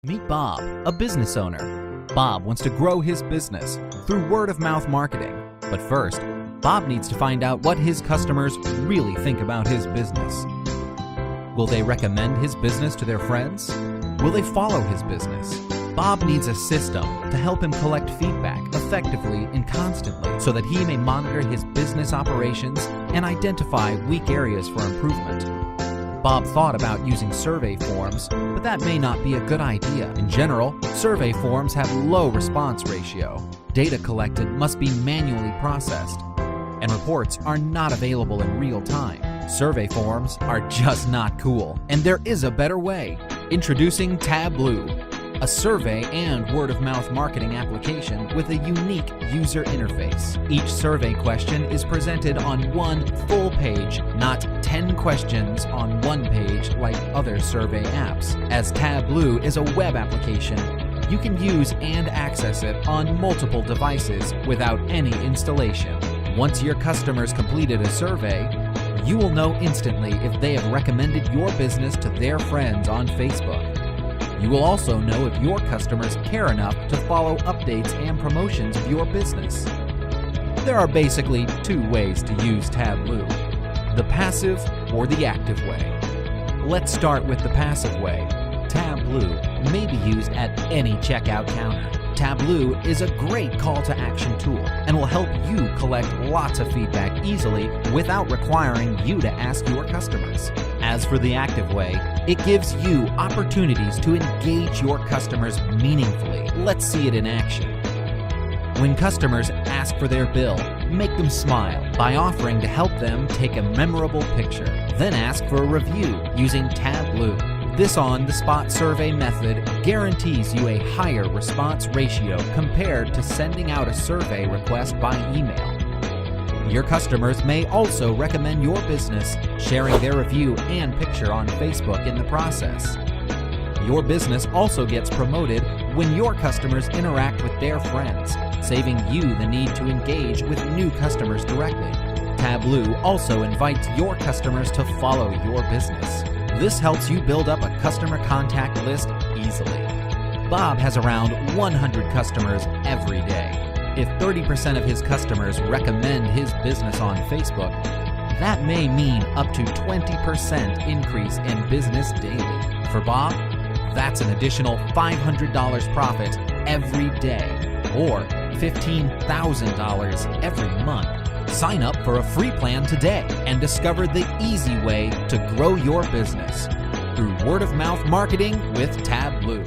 Meet Bob, a business owner. Bob wants to grow his business through word-of-mouth marketing. But first, Bob needs to find out what his customers really think about his business. Will they recommend his business to their friends? Will they follow his business? Bob needs a system to help him collect feedback effectively and constantly so that he may monitor his business operations and identify weak areas for improvement. Bob thought about using survey forms, but that may not be a good idea. In general, survey forms have low response ratio. Data collected must be manually processed, and reports are not available in real time. Survey forms are just not cool, and there is a better way. Introducing Tableau, a survey and word-of-mouth marketing application with a unique user interface. Each survey question is presented on one full page, not 10 questions on one page like other survey apps. As Tableau is a web application, you can use and access it on multiple devices without any installation. Once your customers completed a survey, you will know instantly if they have recommended your business to their friends on Facebook. You will also know if your customers care enough to follow updates and promotions of your business. There are basically two ways to use Tableau, the passive or the active way. Let's start with the passive way. Tableau may be used at any checkout counter. Tableau is a great call to action tool and will help you collect lots of feedback easily without requiring you to ask your customers. As for the active way, it gives you opportunities to engage your customers meaningfully. Let's see it in action. When customers ask for their bill, make them smile by offering to help them take a memorable picture. Then ask for a review using Tableau. This on-the-spot survey method guarantees you a higher response ratio compared to sending out a survey request by email. Your customers may also recommend your business, sharing their review and picture on Facebook in the process. Your business also gets promoted when your customers interact with their friends, saving you the need to engage with new customers directly. Tableau also invites your customers to follow your business. This helps you build up a customer contact list easily. Bob has around 100 customers every day. If 30% of his customers recommend his business on Facebook, that may mean up to 20% increase in business daily. For Bob, that's an additional $500 profit every day, or $15,000 every month. Sign up for a free plan today and discover the easy way to grow your business through word-of-mouth marketing with Tableau.